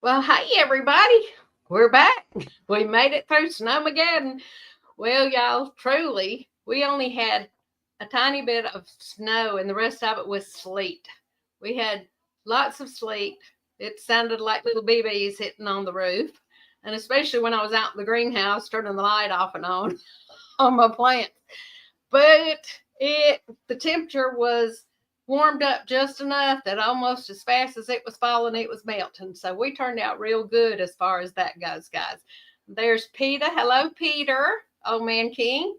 Well, hey everybody, we're back. We made it through snowmageddon. Well, y'all, truly, we only had a tiny bit of snow, and the rest of it was sleet. We had lots of sleet. It sounded like little BBs hitting on the roof, and especially when I was out in the greenhouse turning the light off and on on my plants. But it the temperature was warmed up just enough that almost as fast as it was falling, it was melting. So we turned out real good as far as that goes, guys. There's Peter. Hello, Peter. Old Man King.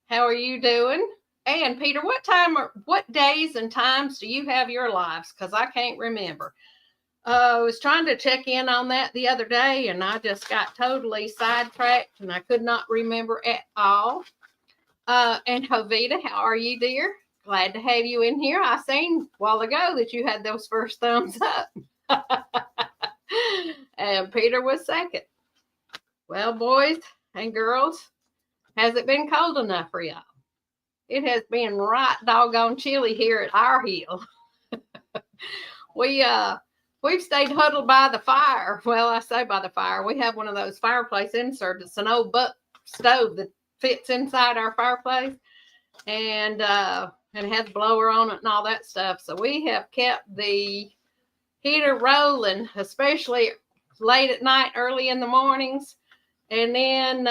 How are you doing? And Peter, what days and times do you have your lives? Because I can't remember. I was trying to check in on that the other day, and I just got totally sidetracked, and I could not remember at all. And Jovita, how are you, dear? Glad to have you in here. I seen a while ago that you had those first thumbs up. And Peter was second. Well, boys and girls, has it been cold enough for y'all? It has been right doggone chilly here at our hill. we we've stayed huddled by the fire. Well, I say by the fire. We have one of those fireplace inserts. It's an old butt stove that fits inside our fireplace, and it has a blower on it and all that stuff. So we have kept the heater rolling, especially late at night, early in the mornings. And then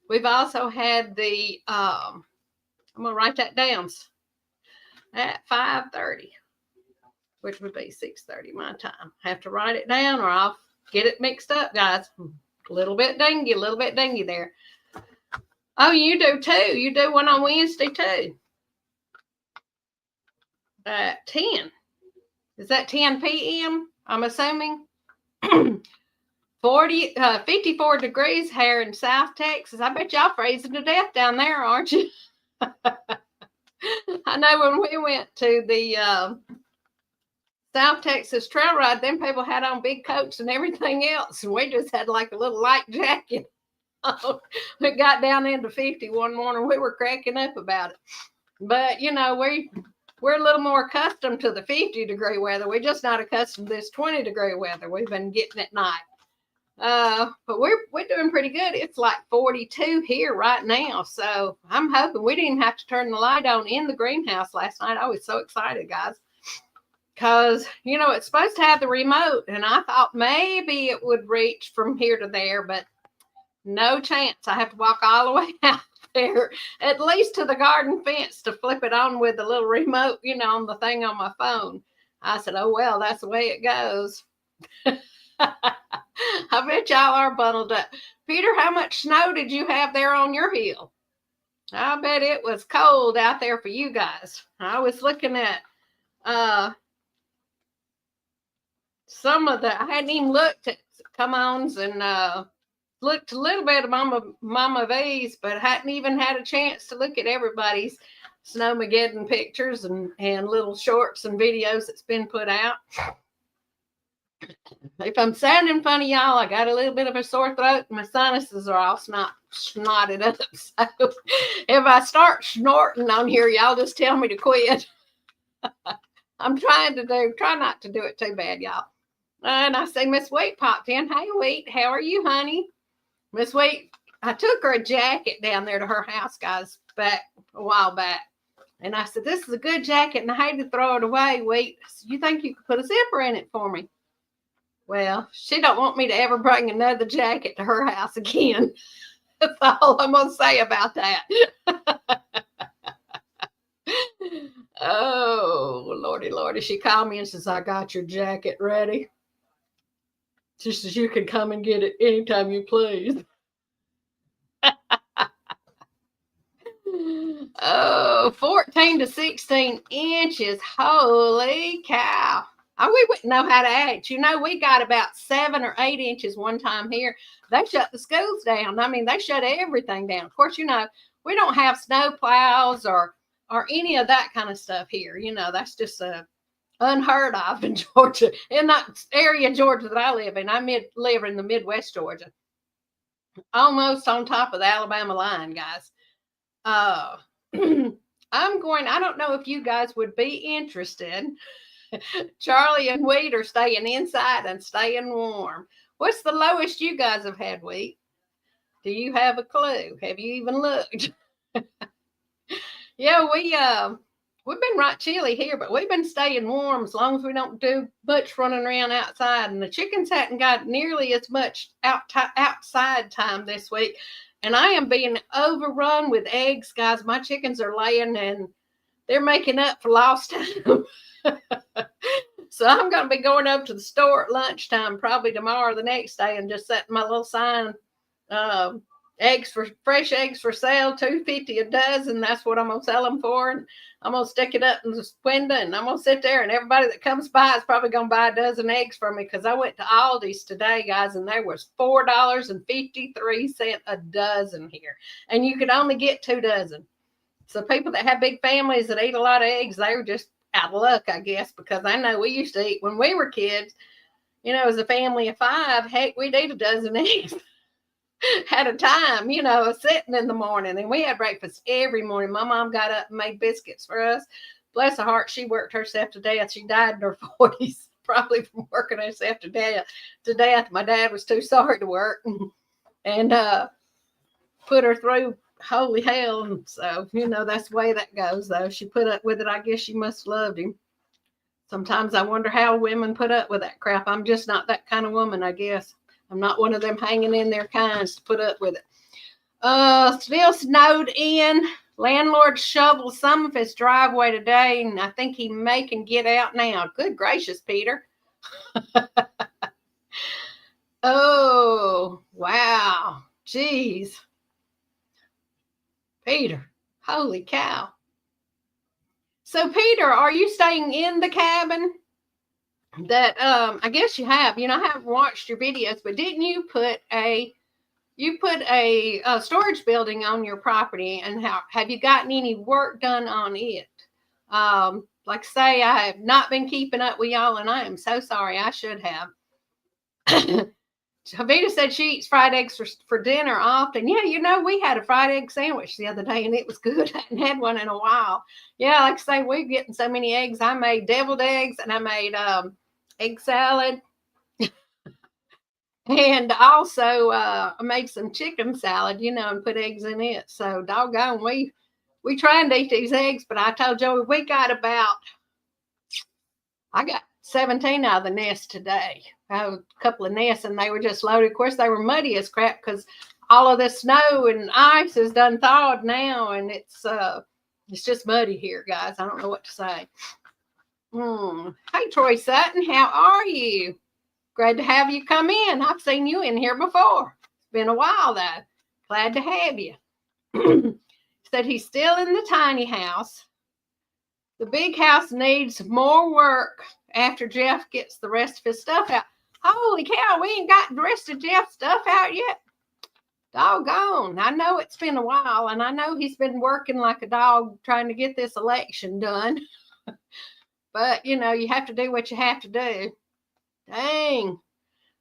we've also had the I'm gonna write that down at 5:30, which would be 6:30 my time. I have to write it down or I'll get it mixed up, guys. A little bit dingy there. Oh, you do too. You do one on Wednesday too. At 10. Is that 10 p.m.? I'm assuming. 54 degrees here in South Texas. I bet y'all freezing to death down there, aren't you? I know when we went to the South Texas trail ride, them people had on big coats and everything else, and we just had like a little light jacket. We got down into 50 one morning. We were cracking up about it. But, we're a little more accustomed to the 50-degree weather. We're just not accustomed to this 20-degree weather we've been getting at night. But we're doing pretty good. It's like 42 here right now. So I'm hoping we didn't even have to turn the light on in the greenhouse last night. I was so excited, guys. Because, it's supposed to have the remote. And I thought maybe it would reach from here to there. But no chance. I have to walk all the way out there, at least to the garden fence, to flip it on with the little remote, on the thing on my phone. I said, oh, well, that's the way it goes. I bet y'all are bundled up. Peter, how much snow did you have there on your hill? I bet it was cold out there for you guys. I was looking at I hadn't even looked at come-ons and looked a little bit of Mama V's, but hadn't even had a chance to look at everybody's snowmageddon pictures and little shorts and videos that's been put out. If I'm sounding funny, y'all, I got a little bit of a sore throat and my sinuses are all snotted up. So if I start snorting on here, y'all just tell me to quit. I'm try not to do it too bad, y'all. And I see Miss Wheat popped in. Hey, Wheat, how are you, honey? Miss Wheat, I took her a jacket down there to her house, guys, back a while back. And I said, this is a good jacket, and I hate to throw it away, Wheat. You think you could put a zipper in it for me? Well, she don't want me to ever bring another jacket to her house again. That's all I'm going to say about that. Oh, Lordy. She called me and says, I got your jacket ready. She says, you can come and get it anytime you please. Oh, 14 to 16 inches. Holy cow. We wouldn't know how to act. We got about 7 or 8 inches one time here. They shut the schools down. I mean, they shut everything down. Of course, we don't have snow plows or any of that kind of stuff here. That's just unheard of in Georgia. In that area of Georgia that I live in. I live in the Midwest Georgia. Almost on top of the Alabama line, guys. I don't know if you guys would be interested Charlie and Wheat are staying inside and staying warm. What's the lowest you guys have had, Wheat? Do you have a clue? Have you even looked? Yeah, we've been right chilly here, but we've been staying warm as long as we don't do much running around outside. And the chickens hadn't got nearly as much outside time this week. And I am being overrun with eggs, guys. My chickens are laying and they're making up for lost time. So I'm going to be going up to the store at lunchtime, probably tomorrow or the next day, and just setting my little sign, fresh eggs for sale, $2.50 a dozen. That's what I'm gonna sell them for, and I'm gonna stick it up in the window, and I'm gonna sit there, and everybody that comes by is probably gonna buy a dozen eggs from me, because I went to Aldi's today, guys, and there was $4.53 a dozen here, and you could only get 2 dozen. So people that have big families that eat a lot of eggs, they were just out of luck, I guess, because I know we used to eat when we were kids. As a family of 5, heck, we'd eat a dozen eggs at a time, sitting in the morning. And we had breakfast every morning. My mom got up and made biscuits for us. Bless her heart, she worked herself to death. She died in her 40s, probably from working herself to death. My dad was too sorry to work and put her through holy hell. And so, that's the way that goes, though. She put up with it. I guess she must have loved him. Sometimes I wonder how women put up with that crap. I'm just not that kind of woman, I guess. I'm not one of them hanging in their kinds to put up with it. Still snowed in. Landlord shoveled some of his driveway today, and I think he can get out now. Good gracious, Peter. Oh, wow. Jeez. Peter, holy cow. So, Peter, are you staying in the cabin? That I guess you have. I haven't watched your videos, but didn't you put a storage building on your property? And have you gotten any work done on it? Like say, I have not been keeping up with y'all, and I am so sorry. I should have. Javita said she eats fried eggs for dinner often. Yeah, we had a fried egg sandwich the other day, and it was good. I hadn't had one in a while. Yeah, like I say, we're getting so many eggs. I made deviled eggs, and I made egg salad. And also I made some chicken salad, and put eggs in it. So doggone, we trying to eat these eggs, but I told Joey I got 17 out of the nest today. I have a couple of nests, and they were just loaded. Of course, they were muddy as crap because all of the snow and ice is done thawed now, and it's just muddy here, guys. I don't know what to say. Hey, Troy Sutton, how are you? Glad to have you come in. I've seen you in here before. It's been a while, though. Glad to have you. Said he's still in the tiny house. The big house needs more work after Jeff gets the rest of his stuff out. Holy cow, we ain't got the rest of Jeff's stuff out yet. Doggone. I know it's been a while, and I know he's been working like a dog trying to get this election done. But, you have to do what you have to do. Dang.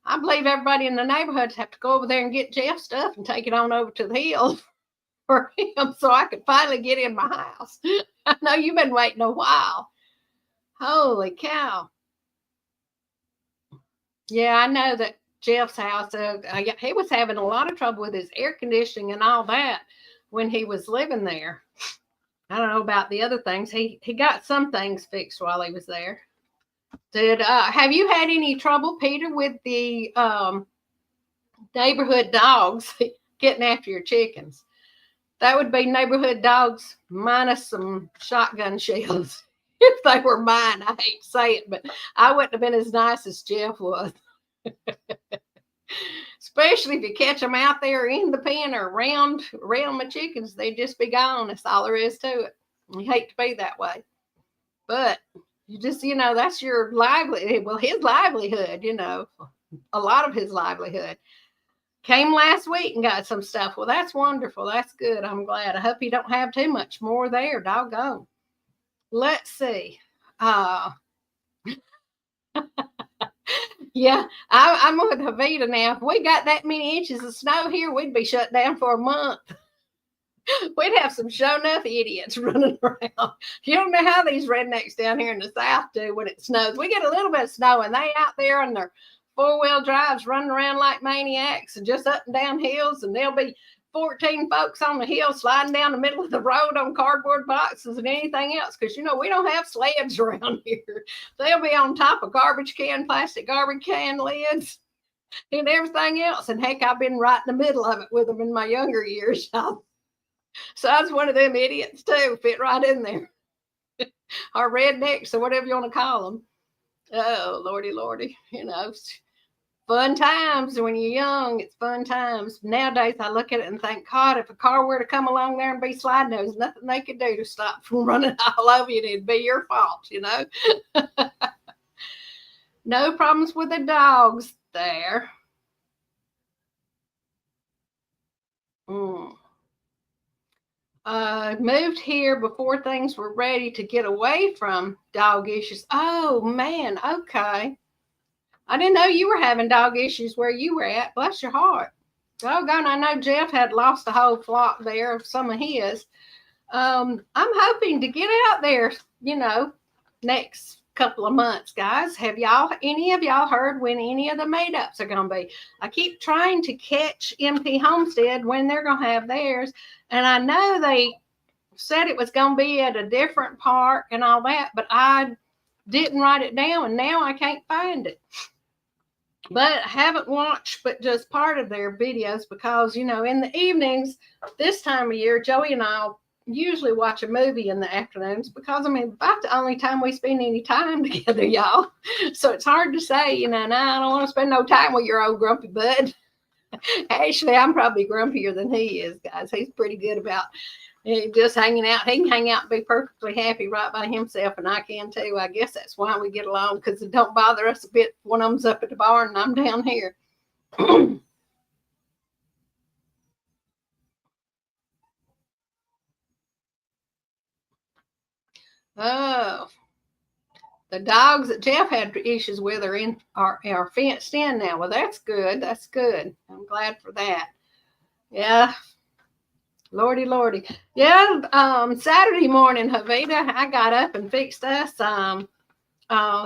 I believe everybody in the neighborhood have to go over there and get Jeff's stuff and take it on over to the hill for him so I could finally get in my house. I know you've been waiting a while. Holy cow. Yeah, I know that Jeff's house, he was having a lot of trouble with his air conditioning and all that when he was living there. I don't know about the other things. He got some things fixed while he was there. Have you had any trouble, Peter, with the neighborhood dogs getting after your chickens? That would be neighborhood dogs minus some shotgun shells. If they were mine, I hate to say it, but I wouldn't have been as nice as Jeff was. Especially if you catch them out there in the pen or around my chickens, they'd just be gone. That's all there is to it. I hate to be that way. But you just, that's your livelihood. Well, his livelihood, a lot of his livelihood. Came last week and got some stuff. Well, that's wonderful. That's good. I'm glad. I hope you don't have too much more there. Doggone. Let's see. Yeah, I'm with Javita now. If we got that many inches of snow here, we'd be shut down for a month. We'd have some show enough idiots running around. You don't know how these rednecks down here in the South do when it snows. We get a little bit of snow and they out there on their four-wheel drives running around like maniacs and just up and down hills, and there'll be 14 folks on the hill sliding down the middle of the road on cardboard boxes and anything else, because we don't have sleds around here. They'll be on top of plastic garbage can lids and everything else. And heck, I've been right in the middle of it with them in my younger years. So I was one of them idiots too, fit right in there. Or rednecks or whatever you want to call them. Oh, lordy. Fun times when you're young. It's fun times. Nowadays, I look at it and think, God, if a car were to come along there and be sliding, there's nothing they could do to stop from running all over you. It'd be your fault, No problems with the dogs there. Moved here before things were ready to get away from dog issues. Oh, man. Okay. I didn't know you were having dog issues where you were at. Bless your heart. Doggone, I know Jeff had lost a whole flock there of some of his. I'm hoping to get out there, next couple of months, guys. Have any of y'all heard when any of the made-ups are going to be? I keep trying to catch MP Homestead when they're going to have theirs. And I know they said it was going to be at a different park and all that, but I didn't write it down, and now I can't find it. But I haven't watched but just part of their videos because, in the evenings, this time of year, Joey and I usually watch a movie in the afternoons because, about the only time we spend any time together, y'all. So it's hard to say, no, I don't want to spend no time with your old grumpy bud. Actually, I'm probably grumpier than he is, guys. He's pretty good about just hanging out. He can hang out and be perfectly happy right by himself, and I can too. I guess that's why we get along, because it don't bother us a bit. One of them's up at the barn and I'm down here. Oh, the dogs that Jeff had issues with are fenced in now. Well, that's good. That's good. I'm glad for that. Yeah. Lordy. Yeah, Saturday morning, Javita, I got up and fixed us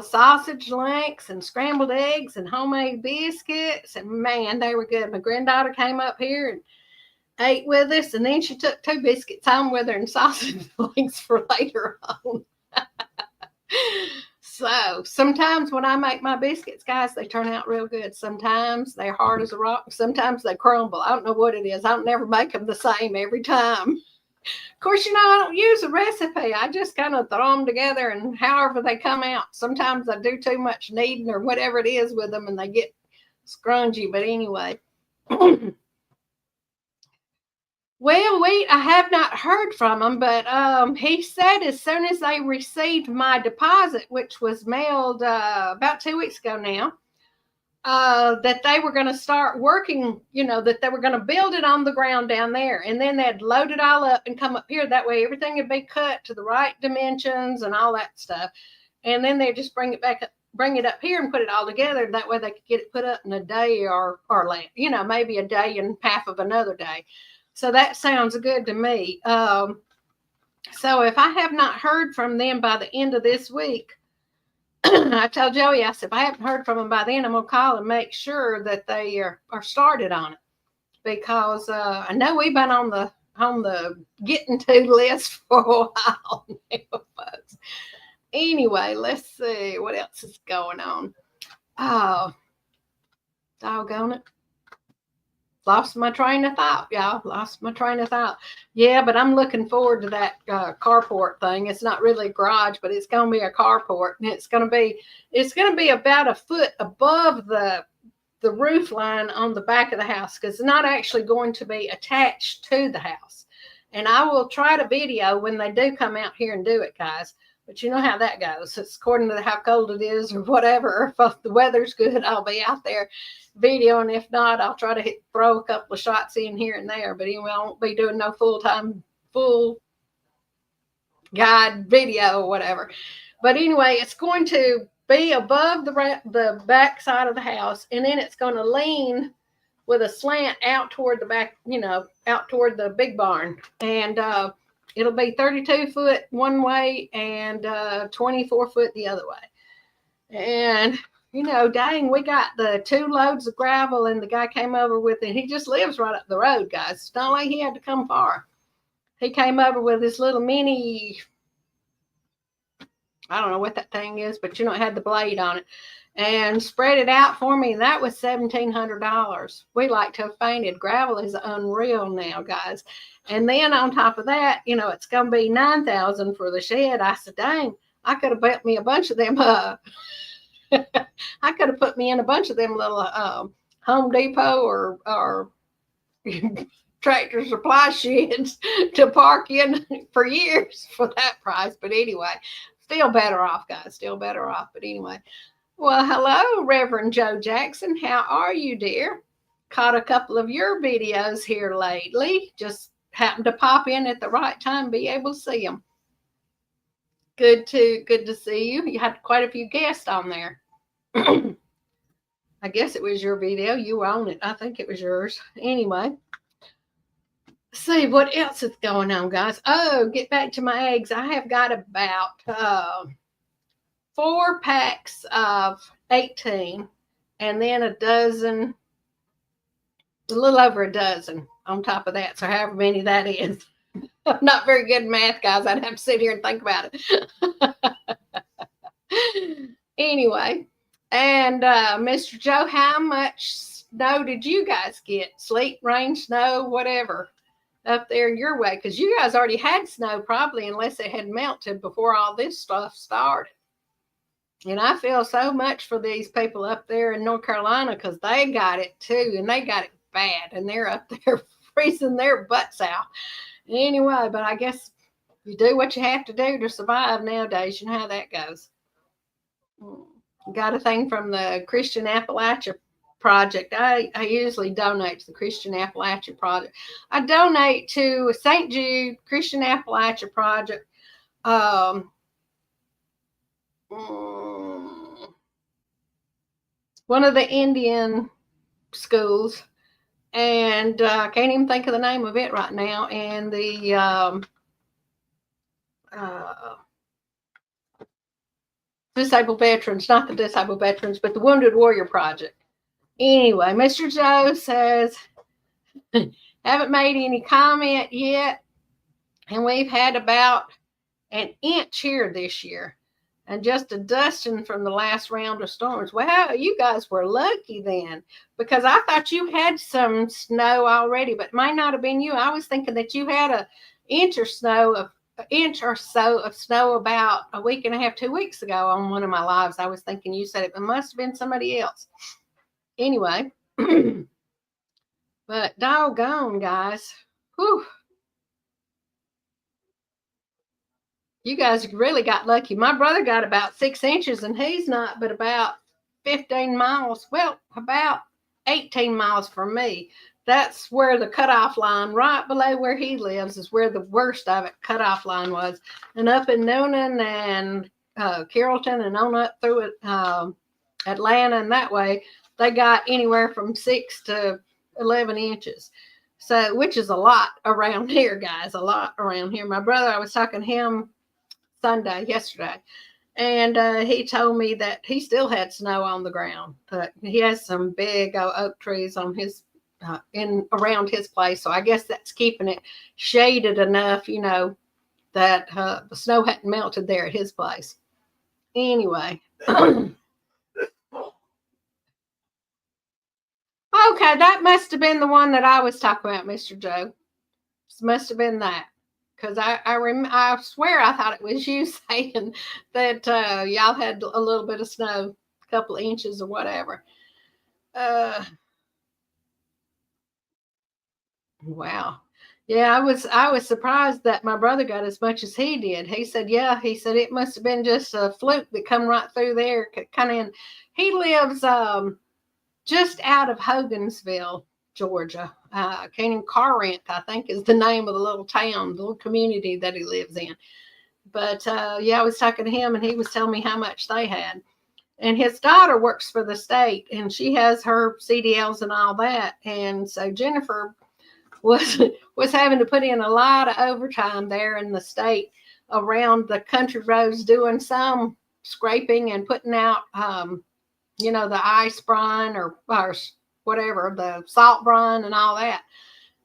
sausage links and scrambled eggs and homemade biscuits. And man, they were good. My granddaughter came up here and ate with us, and then she took 2 biscuits home with her and sausage links for later on. So sometimes when I make my biscuits, guys, they turn out real good. Sometimes they're hard as a rock. Sometimes they crumble. I don't know what it is. I don't never make them the same every time. Of course, I don't use a recipe. I just kind of throw them together and however they come out. Sometimes I do too much kneading or whatever it is with them and they get scrungy. But anyway. Well, I have not heard from him, but he said as soon as they received my deposit, which was mailed about 2 weeks ago now, that they were going to start working, that they were going to build it on the ground down there. And then they'd load it all up and come up here. That way everything would be cut to the right dimensions and all that stuff. And then they'd just bring it up here and put it all together. That way they could get it put up in a day or less, maybe a day and half of another day. So that sounds good to me. So if I have not heard from them by the end of this week, I told Joey, I said, if I haven't heard from them by then, I'm going to call and make sure that they are started on it. Because I know we've been on the getting to list for a while now, folks. Anyway, let's see what else is going on. Oh, doggone it. Lost my train of thought, y'all. Lost my train of thought. Yeah, but I'm looking forward to that carport thing. It's not really a garage, but it's going to be a carport, and it's going to be about a foot above the roof line on the back of the house, because it's not actually going to be attached to the house. And I will try to video when they do come out here and do it, guys. But you know how that goes. It's according to how cold it is or whatever. If the weather's good, I'll be out there videoing. If not, I'll try to throw a couple of shots in here and there. But anyway, I won't be doing no full guide video or whatever. But anyway, it's going to be above the back side of the house, and then it's going to lean with a slant out toward the back, out toward the big barn. And it'll be 32 foot one way and 24 foot the other way. And, dang, we got the 2 loads of gravel, and the guy came over with it. He just lives right up the road, guys. It's not like he had to come far. He came over with this little mini, I don't know what that thing is, but it had the blade on it, and spread it out for me. And that was $1,700. We like to have fainted. Gravel is unreal now, guys. And then on top of that, it's going to be $9,000 for the shed. I said, dang, I could have built me a bunch of them. I could have put me in a bunch of them little Home Depot or Tractor Supply sheds to park in for years for that price. But anyway, still better off, guys. Still better off. But anyway, well, hello, Reverend Joe Jackson. How are you, dear? Caught a couple of your videos here lately. Just happened to pop in at the right time, be able to see them. Good to see you. You had quite a few guests on there. I guess it was your video. You were on it. I think it was yours. Anyway, see what else is going on, guys. Oh, get back to my eggs. I have got about 4 packs of 18, and then a little over a dozen on top of that. So however many that is. I'm not very good at math, guys. I'd have to sit here and think about it. Anyway, and Mr. Joe, how much snow did you guys get? Sleet, rain, snow, whatever, up there your way? Because you guys already had snow probably, unless it had melted before all this stuff started. And I feel so much for these people up there in North Carolina, because they got it too, and they got it bad, and they're up there freezing their butts out. Anyway, but I guess you do what you have to do to survive nowadays. You know how that goes. Got a thing from the Christian Appalachia Project. I usually donate to the Christian Appalachia Project. I donate to St. Jude Christian Appalachia Project. One of the Indian schools, and I can't even think of the name of it right now. And the disabled veterans, not the disabled veterans, but the Wounded Warrior Project. Anyway, Mr. Joe says, haven't made any comment yet, and we've had about an inch here this year, and just a dusting from the last round of storms. Well, you guys were lucky then, because I thought you had some snow already, but it might not have been you. I was thinking that you had an inch or so of snow about a week and a half, 2 weeks ago on one of my lives. I was thinking you said it must have been somebody else. Anyway, but doggone, guys. Whew. You guys really got lucky. My brother got about 6 inches, and he's not but about 15 miles. Well, about 18 miles from me. That's where the cutoff line, right below where he lives, is where the worst of it cutoff line was. And up in Noonan and Carrollton and on up through it, Atlanta and that way, they got anywhere from 6 to 11 inches. So, which is a lot around here, guys, a lot around here. My brother, I was talking to him yesterday, and he told me that he still had snow on the ground. But he has some big oak trees on his around his place, so I guess that's keeping it shaded enough, that the snow hadn't melted there at his place. Anyway, okay, that must have been the one that I was talking about, Mr. Joe. This must have been that. Because I swear I thought it was you saying that y'all had a little bit of snow, a couple of inches or whatever. Wow. Yeah, I was surprised that my brother got as much as he did. He said, it must have been just a fluke that come right through there. Kind of in. He lives just out of Hogansville, Georgia. Canaan Corinth, I think, is the name of the little town, the little community that he lives in. But I was talking to him, and he was telling me how much they had. And his daughter works for the state, and she has her CDLs and all that. And so Jennifer was having to put in a lot of overtime there in the state around the country roads, doing some scraping and putting out, the ice brine or whatever, the salt brine and all that.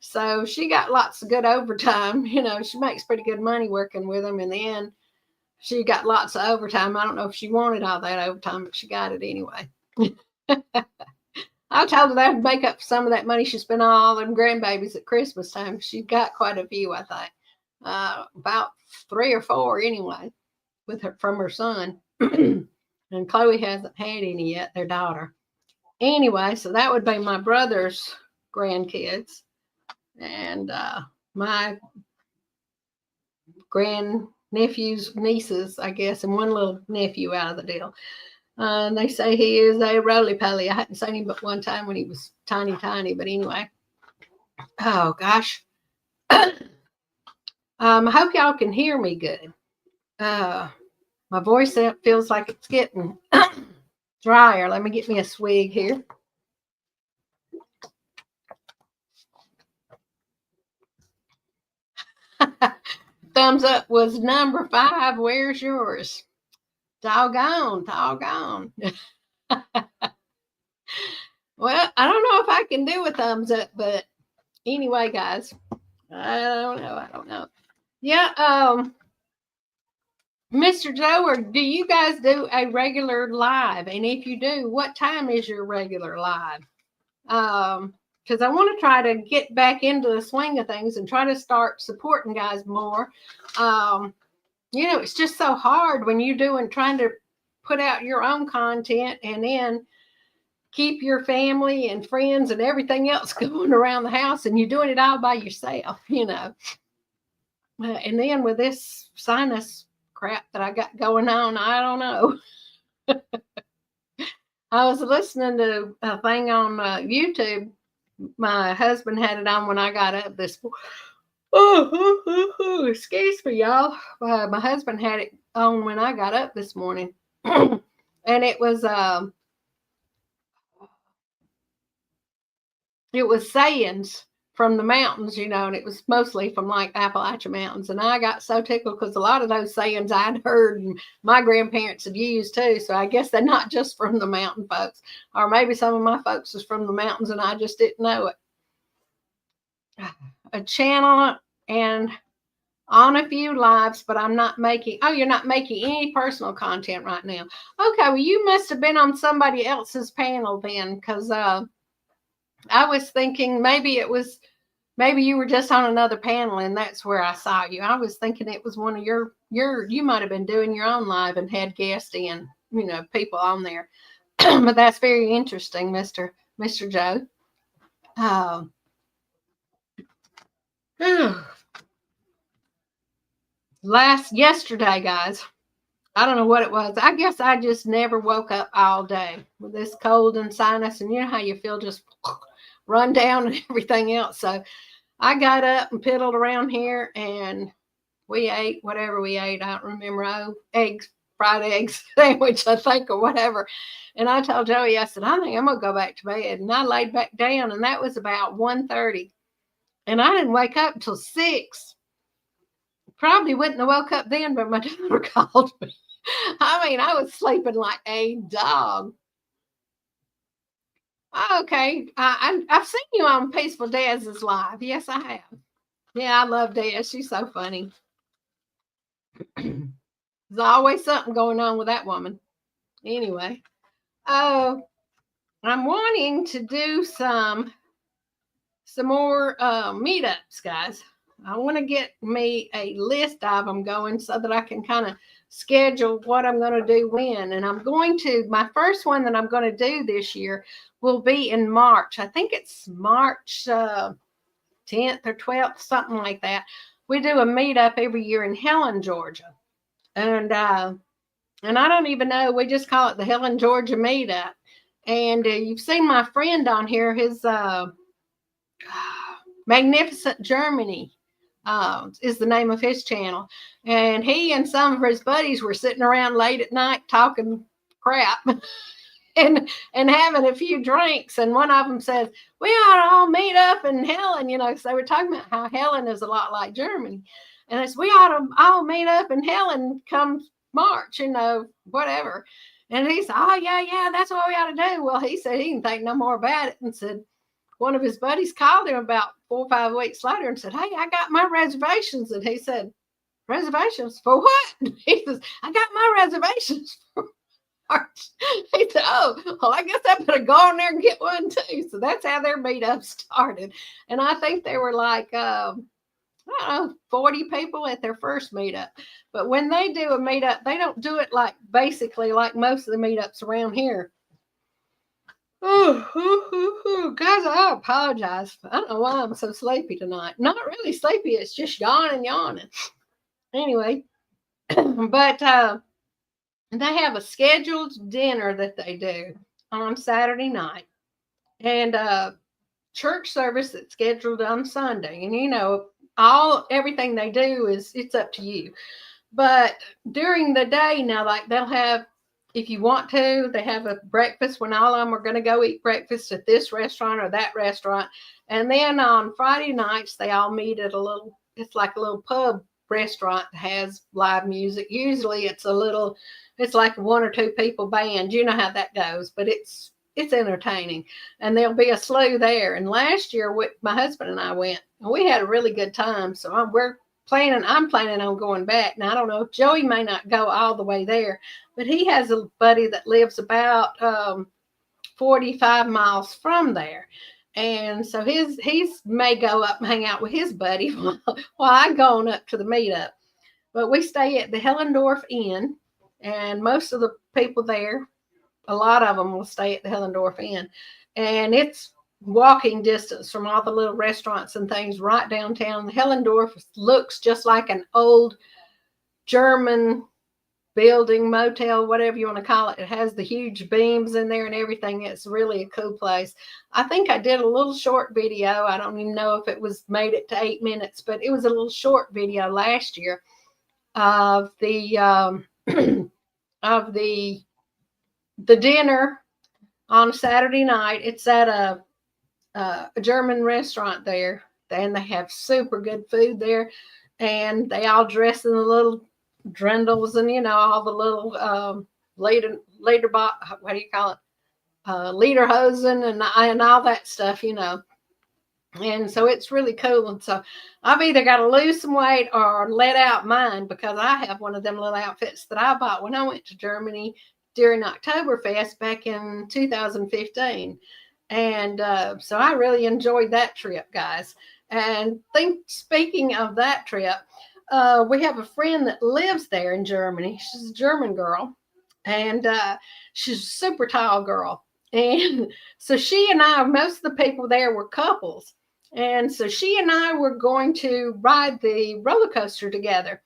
So she got lots of good overtime. She makes pretty good money working with them. And then she got lots of overtime. I don't know if she wanted all that overtime, but she got it anyway. I told her that would make up some of that money she spent on all them grandbabies at Christmas time. She got quite a few, I think. About 3 or 4 anyway, from her son. And Chloe hasn't had any yet, their daughter. Anyway, so that would be my brother's grandkids and my grandnephew's nieces, I guess, and one little nephew out of the deal. And they say he is a roly-poly. I hadn't seen him but one time when he was tiny, but anyway. Oh, gosh. I hope y'all can hear me good. My voice feels like it's getting drier. Let me get me a swig here. Thumbs up was number 5. Where's yours? Doggone. Well, I don't know if I can do a thumbs up, but anyway, guys, I don't know. Yeah, Mr. Joe, or do you guys do a regular live? And if you do, what time is your regular live? Because I want to try to get back into the swing of things and try to start supporting guys more. It's just so hard when you're trying to put out your own content and then keep your family and friends and everything else going around the house, and you're doing it all by yourself, And then with this sinus crap that I got going on, I don't know. I was listening to a thing on YouTube. My husband had it on when I got up this morning. Excuse me, y'all. My husband had it on when I got up this morning. And it was sayings from the mountains, and it was mostly from like Appalachian Mountains. And I got so tickled because a lot of those sayings I'd heard and my grandparents had used too. So I guess they're not just from the mountain folks, or maybe some of my folks was from the mountains and I just didn't know it. A channel and on a few lives, but I'm not making, you're not making any personal content right now. Okay, well, you must have been on somebody else's panel then, because I was thinking maybe you were just on another panel and that's where I saw you. I was thinking it was one of you might have been doing your own live and had guests in, people on there. But that's very interesting, Mr. Joe. Yesterday, guys, I don't know what it was. I guess I just never woke up all day with this cold and sinus, and you know how you feel just run down and everything else. So I got up and piddled around here, and we ate whatever we ate. I don't remember. Fried eggs sandwich, I think, or whatever. And I told Joey, I said, I think I'm going to go back to bed. And I laid back down, and that was about 1:30. And I didn't wake up until 6. Probably wouldn't have woke up then, but my daughter called me. I was sleeping like a dog. Okay, I've seen you on Peaceful Dez's live. Yes, I have. Yeah, I love Dez. She's so funny. There's always something going on with that woman. Anyway, I'm wanting to do some more meetups, guys. I want to get me a list of them going so that I can kind of schedule what I'm going to do when. And my first one that I'm going to do this year will be in March. I think it's March 10th or 12th, something like that. We do a meetup every year in Helen, Georgia. And I don't even know, we just call it the Helen, Georgia meetup. And you've seen my friend on here, his Magnificent Germany is the name of his channel. And he and some of his buddies were sitting around late at night talking crap and having a few drinks. And one of them says, we ought to all meet up in Helen, because they were talking about how Helen is a lot like Germany. And they said, we ought to all meet up in Helen come March, whatever. And he said, oh, yeah, that's what we ought to do. Well, he said he didn't think no more about it, and said one of his buddies called him about 4 or 5 weeks later and said, hey, I got my reservations. And he said, reservations for what? He says, I got my reservations for March. He said, oh, well, I guess I better go on there and get one too. So that's how their meetup started. And I think they were like, I don't know, 40 people at their first meetup. But when they do a meetup, they don't do it basically like most of the meetups around here. Oh, guys, I apologize. I don't know why I'm so sleepy tonight. Not really sleepy. It's just yawning. Anyway, but they have a scheduled dinner that they do on Saturday night, and church service that's scheduled on Sunday. And everything they do it's up to you. But during the day now, like they'll have, if you want to, they have a breakfast when all of them are going to go eat breakfast at this restaurant or that restaurant. And then on Friday nights, they all meet at it's like a little pub restaurant that has live music. Usually it's like 1 or 2 people band. You know how that goes, but it's entertaining. And there'll be a slew there. And last year, my husband and I went, and we had a really good time. So I'm planning on going back. Now, I don't know, Joey may not go all the way there, but he has a buddy that lives about 45 miles from there. And so he's may go up and hang out with his buddy while I'm going up to the meetup. But we stay at the Hellendorf Inn, and most of the people there, a lot of them will stay at the Hellendorf Inn. And it's walking distance from all the little restaurants and things right downtown. The Hellendorf looks just like an old German building, motel, whatever you want to call it. It has the huge beams in there and everything. It's really a cool place. I think I did a little short video. I don't even know if it made it to 8 minutes, but it was a little short video last year of the of the dinner on Saturday night. It's at a German restaurant there, and they have super good food there, and they all dress in the little drindles and all the little lederhosen and all that stuff, and so it's really cool. And so I've either got to lose some weight or let out mine, because I have one of them little outfits that I bought when I went to Germany during Oktoberfest back in 2015. And so I really enjoyed that trip, guys. And speaking of that trip, we have a friend that lives there in Germany. She's a German girl, and she's a super tall girl. And so she and I, most of the people there were couples. And so she and I were going to ride the roller coaster together.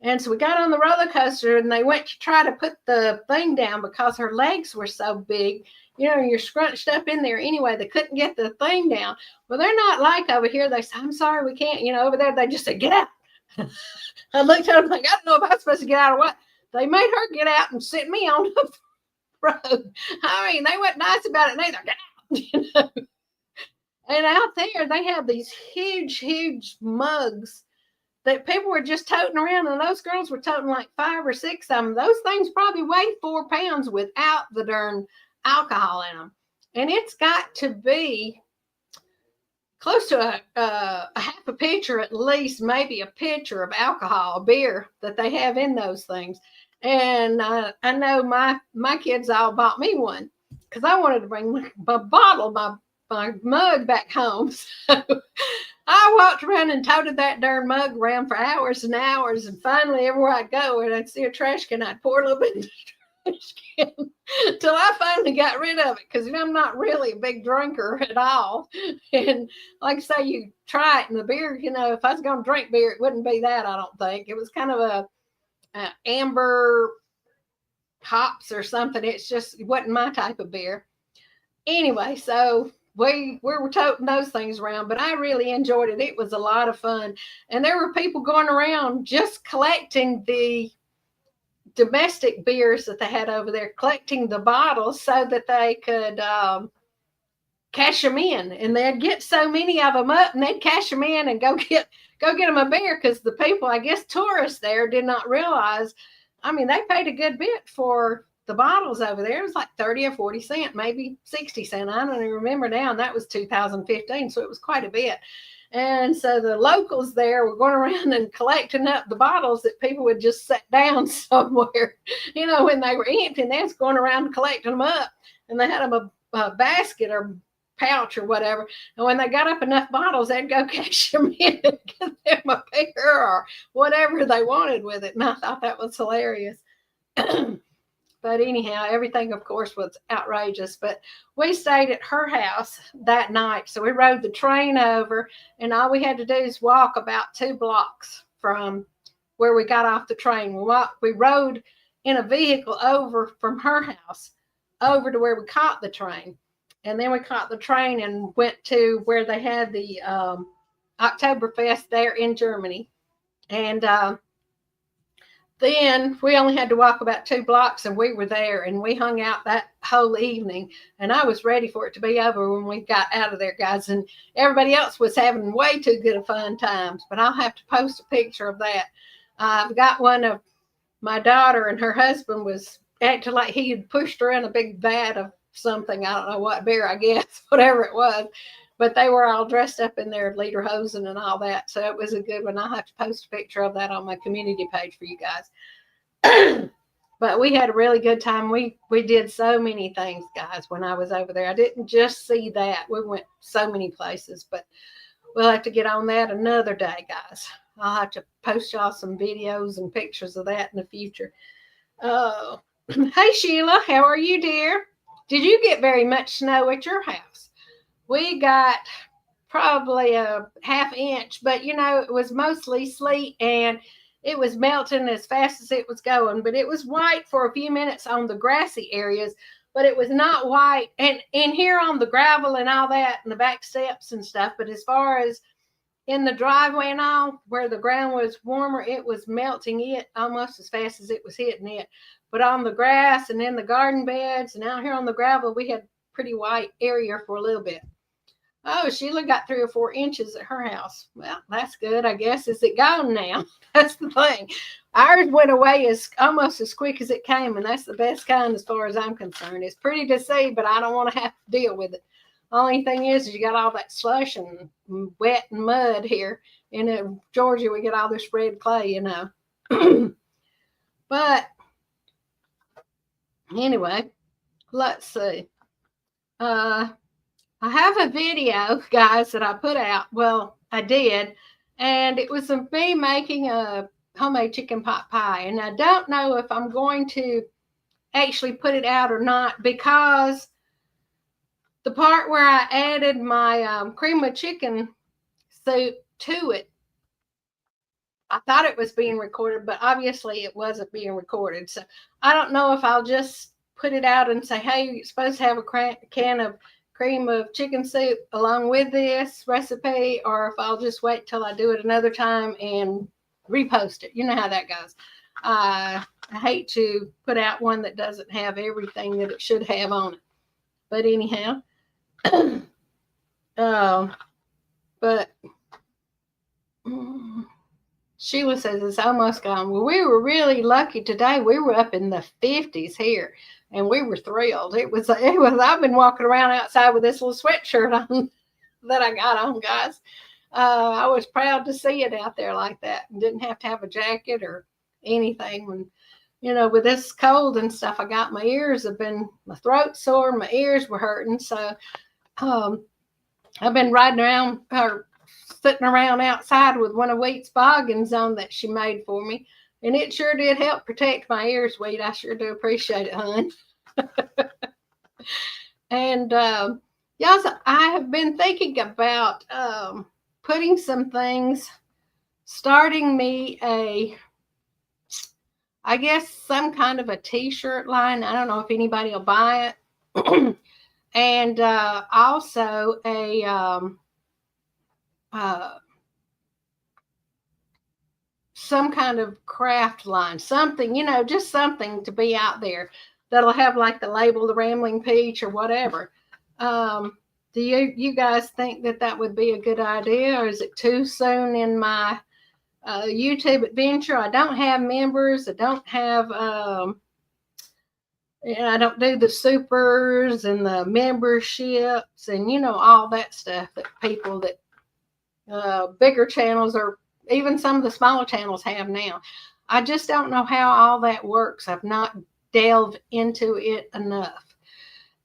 And so we got on the roller coaster, and they went to try to put the thing down because her legs were so big. You're scrunched up in there anyway. They couldn't get the thing down. Well, they're not like over here. They say, I'm sorry, we can't. Over there, they just say, get out. I looked at them like, I don't know if I'm supposed to get out or what. They made her get out and sit me on the road. I mean, they weren't nice about it neither. Get out. And out there, they have these huge, huge mugs that people were just toting around, and those girls were toting like 5 or 6 of them. Those things probably weigh 4 pounds without the darn alcohol in them. And it's got to be close to a half a pitcher at least, maybe a pitcher of alcohol, beer that they have in those things. And I know my kids all bought me one because I wanted to bring my bottle, my mug back home. So I walked around and toted that darn mug around for hours and hours. And finally, everywhere I'd go and I'd see a trash can, I'd pour a little bit in the trash can till I finally got rid of it, because I'm not really a big drinker at all. And like I say, you try it, and the beer, if I was going to drink beer, it wouldn't be that, I don't think. It was kind of a amber hops or something. It wasn't my type of beer. Anyway, so we were toting those things around, but I really enjoyed it. It was a lot of fun. And there were people going around just collecting the domestic beers that they had over there, collecting the bottles so that they could cash them in, and they'd get so many of them up, and they'd cash them in and go get them a beer, because the people, I guess tourists there, did not realize. I mean, they paid a good bit for the bottles over there. It was like 30 or 40 cents, maybe 60 cents. I don't even remember now. And that was 2015, so it was quite a bit. And so the locals there were going around and collecting up the bottles that people would just set down somewhere, when they were empty. And they was going around collecting them up, and they had them a basket or pouch or whatever. And when they got up enough bottles, they'd go cash them in and get them a beer or whatever they wanted with it. And I thought that was hilarious. But anyhow, everything, of course, was outrageous. But we stayed at her house that night. So we rode the train over, and all we had to do is walk about 2 blocks from where we got off the train. We rode in a vehicle over from her house over to where we caught the train. And then we caught the train and went to where they had the Oktoberfest there in Germany. And then we only had to walk about 2 blocks, and we were there, and we hung out that whole evening. And I was ready for it to be over when we got out of there, guys. And everybody else was having way too good of fun times. But I'll have to post a picture of that. I've got one of my daughter, and her husband was acting like he had pushed her in a big vat of something. I don't know what beer, I guess, whatever it was. But they were all dressed up in their lederhosen and all that. So it was a good one. I'll have to post a picture of that on my community page for you guys. But we had a really good time. We did so many things, guys, when I was over there. I didn't just see that. We went so many places. But we'll have to get on that another day, guys. I'll have to post y'all some videos and pictures of that in the future. Oh, hey, Sheila. How are you, dear? Did you get very much snow at your house? We got probably a ½ inch, but it was mostly sleet, and it was melting as fast as it was going. But it was white for a few minutes on the grassy areas, but it was not white. And here on the gravel and all that, and the back steps and stuff. But as far as in the driveway and all, where the ground was warmer, it was melting it almost as fast as it was hitting it. But on the grass and in the garden beds and out here on the gravel, we had pretty white area for a little bit. Oh, Sheila got 3 or 4 inches at her house. Well, that's good, I guess. Is it gone now? That's the thing. Ours went away almost as quick as it came, and that's the best kind as far as I'm concerned. It's pretty to see, but I don't want to have to deal with it. Only thing is you got all that slush and wet and mud here. In Georgia, we get all this red clay, But anyway, let's see. I have a video, guys, that I put out. Well, I did. And it was of me making a homemade chicken pot pie. And I don't know if I'm going to actually put it out or not, because the part where I added my cream of chicken soup to it, I thought it was being recorded, but obviously it wasn't being recorded. So I don't know if I'll just put it out and say, hey, you're supposed to have a can of cream of chicken soup along with this recipe, or if I'll just wait till I do it another time and repost it. You know how that goes. I hate to put out one that doesn't have everything that it should have on it. But anyhow, but Sheila says it's almost gone. Well, we were really lucky today. We were up in the 50s here, and we were thrilled. It was. I've been walking around outside with this little sweatshirt on that I got on, guys. I was proud to see it out there like that, and didn't have to have a jacket or anything. When, with this cold and stuff, I got my throat sore, my ears were hurting. So, I've been riding around or sitting around outside with one of Wheat's boggins on that she made for me. And it sure did help protect my ears, Wheat. I sure do appreciate it, hon. And y'all, so I have been thinking about putting some things, starting me I guess some kind of a t-shirt line. I don't know if anybody will buy it. And also some kind of craft line, something, just something to be out there that'll have like the label, the Rambling Peach or whatever. Do you guys think that would be a good idea, or is it too soon in my YouTube adventure? I don't have members. I don't have, I don't do the supers and the memberships and, all that stuff that people that bigger channels or even some of the smaller channels have now. I just don't know how all that works. I've not delved into it enough.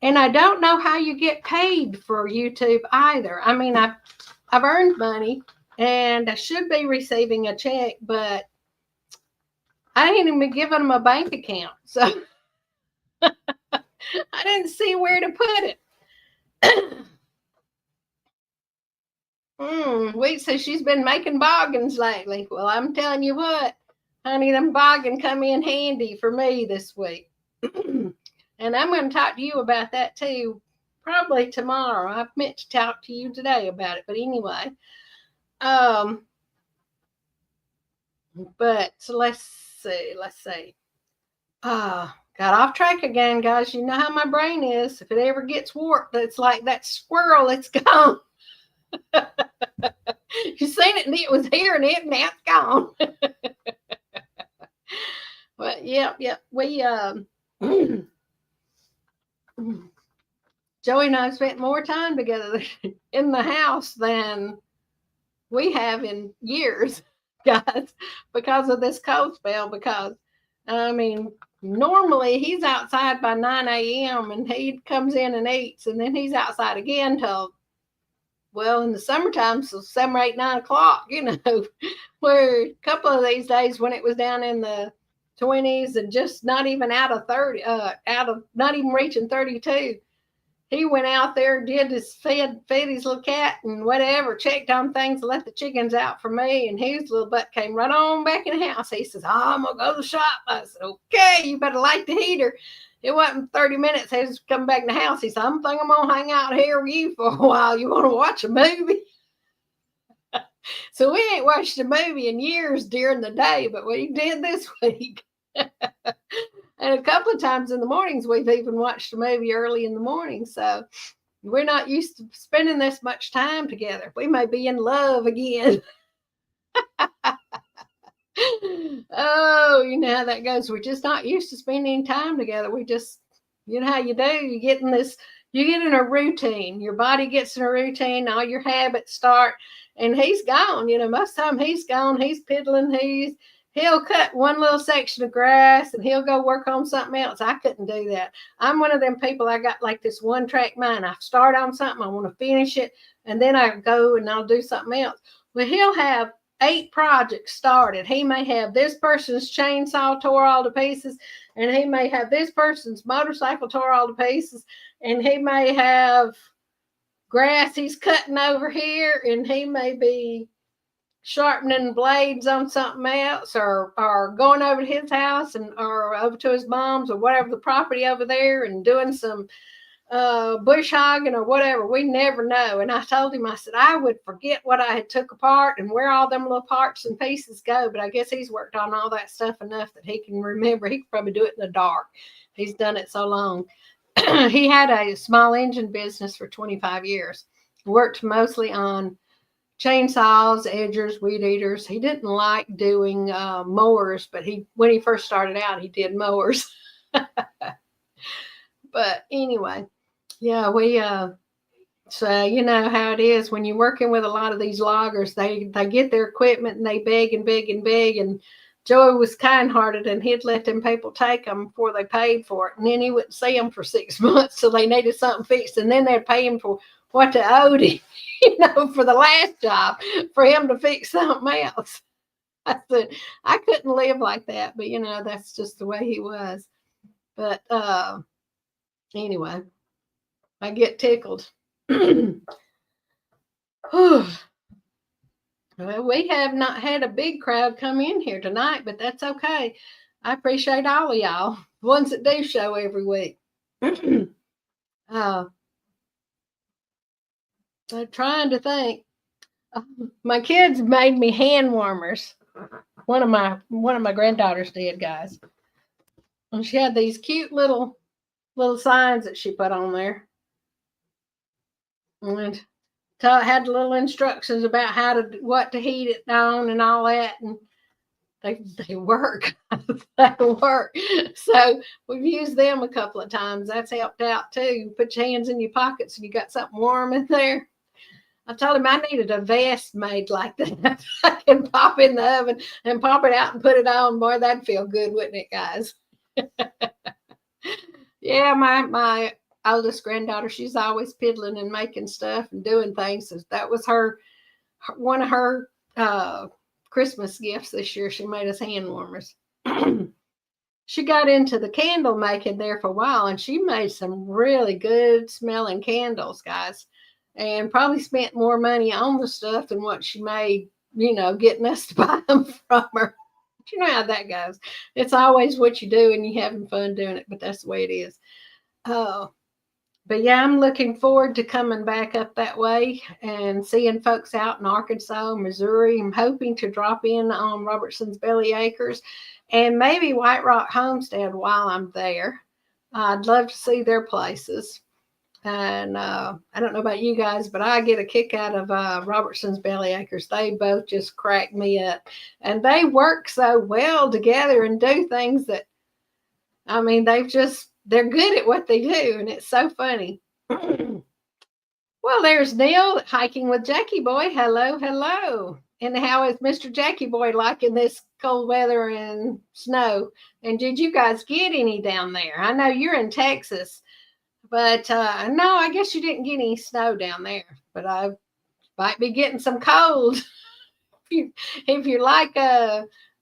And I don't know how you get paid for YouTube either. I mean, I've earned money and I should be receiving a check, but I ain't even been giving them a bank account. So I didn't see where to put it. Wait, so she's been making boggins lately. Well, I'm telling you what, honey, them boggin come in handy for me this week. And I'm going to talk to you about that too, probably tomorrow. I've meant to talk to you today about it, but anyway. But so let's see. Got off track again, guys. You know how my brain is. If it ever gets warped, it's like that squirrel, it's gone. You seen it and it was here and now it's gone. But yeah, we Joey and I spent more time together in the house than we have in years, guys, because of this cold spell. Because I mean, normally he's outside by 9 a.m. and he comes in and eats, and then he's outside again till, well, in the summertime, so 7, 8, 9 o'clock, where a couple of these days when it was down in the 20s and just not even out of 30, not even reaching 32, he went out there and did his fed his little cat and whatever, checked on things, let the chickens out for me, and his little butt came right on back in the house. He says, I'm going to go to the shop. I said, okay, you better light the heater. It wasn't 30 minutes. He was coming back in the house. He said, I'm going to hang out here with you for a while. You want to watch a movie? So we ain't watched a movie in years during the day, but we did this week. And a couple of times in the mornings, we've even watched a movie early in the morning. So we're not used to spending this much time together. We may be in love again. Oh, you know how that goes. We're just not used to spending time together. We just, you know how you do. You get in a routine. Your body gets in a routine. All your habits start. And he's gone. Most of the time he's gone. He's piddling. He'll cut one little section of grass and he'll go work on something else. I couldn't do that. I'm one of them people. I got like this one track mind. I start on something, I want to finish it, and then I go and I'll do something else. Well, he'll have 8 projects started. He may have this person's chainsaw tore all to pieces, and he may have this person's motorcycle tore all to pieces, and he may have grass he's cutting over here, and he may be sharpening blades on something else, or going over to his house or over to his mom's or whatever, the property over there, and doing some bush hogging or whatever. We never know. And I told him, I said, I would forget what I had took apart and where all them little parts and pieces go. But I guess he's worked on all that stuff enough that he can remember. He could probably do it in the dark. He's done it so long. He had a small engine business for 25 years. Worked mostly on chainsaws, edgers, weed eaters. He didn't like doing mowers, but when he first started out, he did mowers. But anyway, yeah, we so you know how it is when you're working with a lot of these loggers. They get their equipment and they beg and beg and beg. And Joey was kind-hearted, and he'd let them people take them before they paid for it, and then he wouldn't see them for 6 months till they needed something fixed, and then they'd pay him for what they owed him, for the last job, for him to fix something else. I said, I couldn't live like that, but that's just the way he was. But anyway, I get tickled. Well, we have not had a big crowd come in here tonight, but that's okay. I appreciate all of y'all, the ones that do show every week. I'm trying to think. My kids made me hand warmers. one of my granddaughters did, guys. And she had these cute little signs that she put on there, and had little instructions about what to heat it on and all that, and they work. They work. So we've used them a couple of times. That's helped out too. Put your hands in your pockets and you got something warm in there. I told him I needed a vest made like that. I can pop in the oven and pop it out and put it on. Boy, that'd feel good, wouldn't it, guys? Yeah, my oldest granddaughter, she's always piddling and making stuff and doing things. So that was one of her Christmas gifts this year. She made us hand warmers. She got into the candle making there for a while, and she made some really good smelling candles, guys, and probably spent more money on the stuff than what she made, getting us to buy them from her. But you know how that goes. It's always what you do and you're having fun doing it, but that's the way it is. But yeah, I'm looking forward to coming back up that way and seeing folks out in Arkansas, Missouri. I'm hoping to drop in on Robertson's Belly Acres and maybe White Rock Homestead while I'm there. I'd love to see their places. And I don't know about you guys, but I get a kick out of Robertson's Belly Acres. They both just crack me up. And they work so well together and do things that, I mean, they're good at what they do, and it's so funny. Well, there's Neil hiking with Jackie Boy. Hello, hello. And how is Mr. Jackie Boy liking this cold weather and snow? And did you guys get any down there? I know you're in Texas, but no, I guess you didn't get any snow down there. But I might be getting some cold. if you're like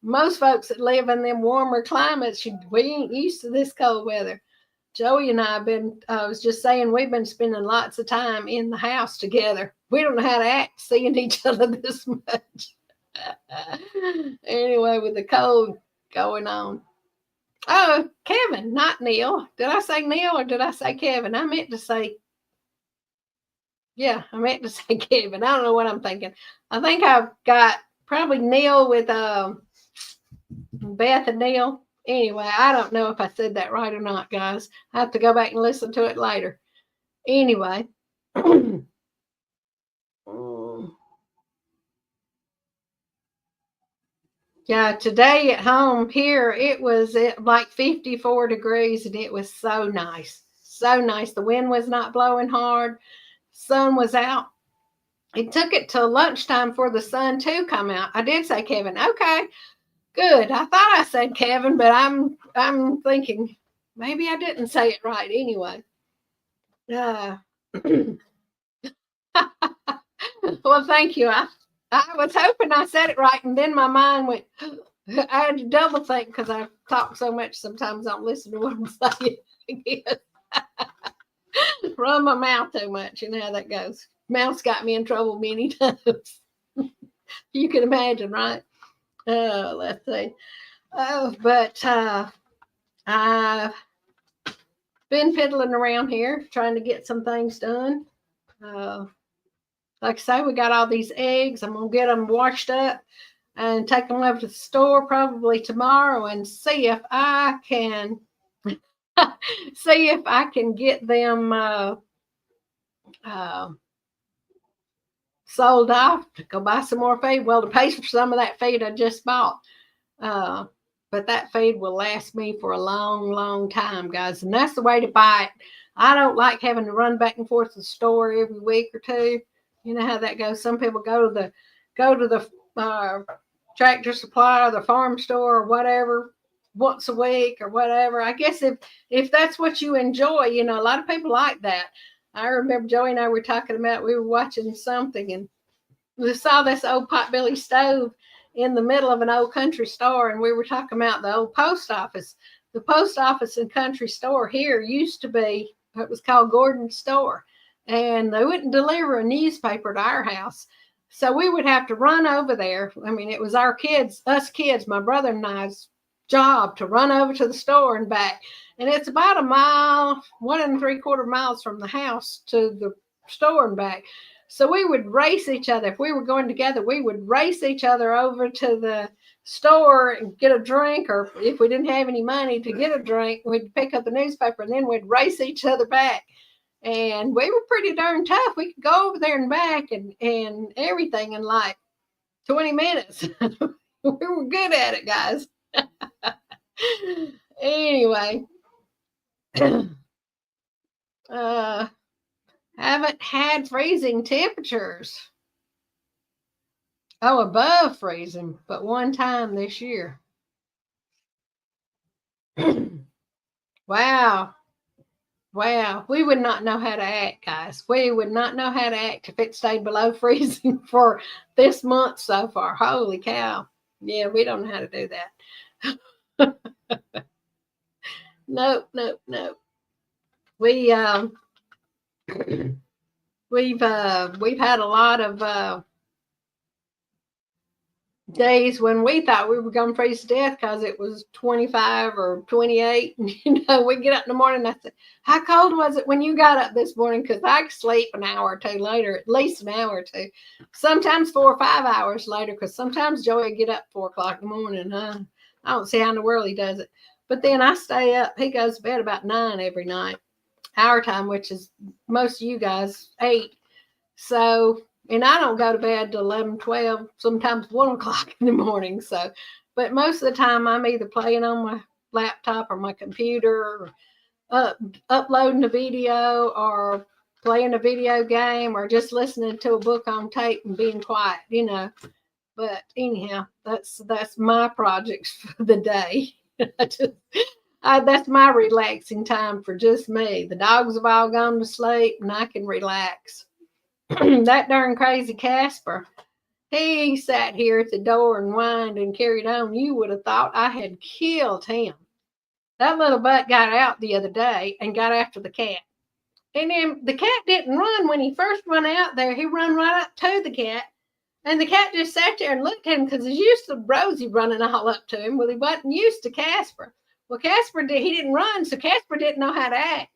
most folks that live in them warmer climates, we ain't used to this cold weather. Joey and I was just saying, we've been spending lots of time in the house together. We don't know how to act seeing each other this much. Anyway, with the cold going on. Oh, Kevin, not Neil. Did I say Neil or did I say Kevin? I meant to say Kevin. I don't know what I'm thinking. I think I've got probably Neil with Beth and Neil. Anyway, I don't know if I said that right or not, guys. I have to go back and listen to it later. Anyway. Yeah, today at home here, it was like 54 degrees, and it was so nice. So nice. The wind was not blowing hard. Sun was out. It took it till lunchtime for the sun to come out. I did say Kevin. Okay. Good. I thought I said Kevin, but I'm thinking maybe I didn't say it right anyway. Well, thank you. I was hoping I said it right, and then my mind went. I had to double think because I talk so much. Sometimes I don't listen to what I'm saying again. Run my mouth too much. You know how that goes. Mouth's got me in trouble many times. You can imagine, right? Let's see. But I've been piddling around here trying to get some things done. Like I say, we got all these eggs. I'm going to get them washed up and take them over to the store probably tomorrow and see if I can get them sold off to go buy some more feed. Well, to pay for some of that feed I just bought. But that feed will last me for a long, long time, guys. And that's the way to buy it. I don't like having to run back and forth to the store every week or two. You know how that goes. Some people go to the Tractor Supply or the farm store or whatever once a week or whatever. I guess if that's what you enjoy, a lot of people like that. I remember Joey and I were talking about, we were watching something and we saw this old potbelly stove in the middle of an old country store, and we were talking about the old post office. The post office and country store here used to be, it was called Gordon's Store, and they wouldn't deliver a newspaper to our house. So we would have to run over there. I mean, it was us kids, my brother and I's job to run over to the store and back. And it's about a mile, 1 3/4 miles from the house to the store and back. So we would race each other. If we were going together, we would race each other over to the store and get a drink, or if we didn't have any money to get a drink, we'd pick up the newspaper and then we'd race each other back. And we were pretty darn tough. We could go over there and back and everything in like 20 minutes. We were good at it, guys. Anyway, haven't had freezing temperatures. Oh, above freezing, but one time this year. Wow. Wow. We would not know how to act, guys. We would not know how to act if it stayed below freezing for this month so far. Holy cow. Yeah, we don't know how to do that. Nope. We've had a lot of days when we thought we were going to freeze to death because it was 25 or 28. We get up in the morning and I said, how cold was it when you got up this morning? Because I could sleep an hour or two later, at least an hour or two, sometimes 4 or 5 hours later, because sometimes Joey would get up 4 o'clock in the morning. I don't see how in the world he does it. But then I stay up. He goes to bed about 9 every night, our time, which is most of you guys 8. So, and I don't go to bed till 11, 12, sometimes 1 o'clock in the morning. So, but most of the time I'm either playing on my laptop or my computer, or uploading a video, or playing a video game, or just listening to a book on tape and being quiet, But anyhow, that's my projects for the day. That's my relaxing time for just me. The dogs have all gone to sleep and I can relax. That darn crazy Casper, he sat here at the door and whined and carried on. You would have thought I had killed him. That little butt got out the other day and got after the cat. And then the cat didn't run when he first run out there. He run right up to the cat. And the cat just sat there and looked at him because he's used to Rosie running all up to him. Well, he wasn't used to Casper. Well, he didn't run, so Casper didn't know how to act.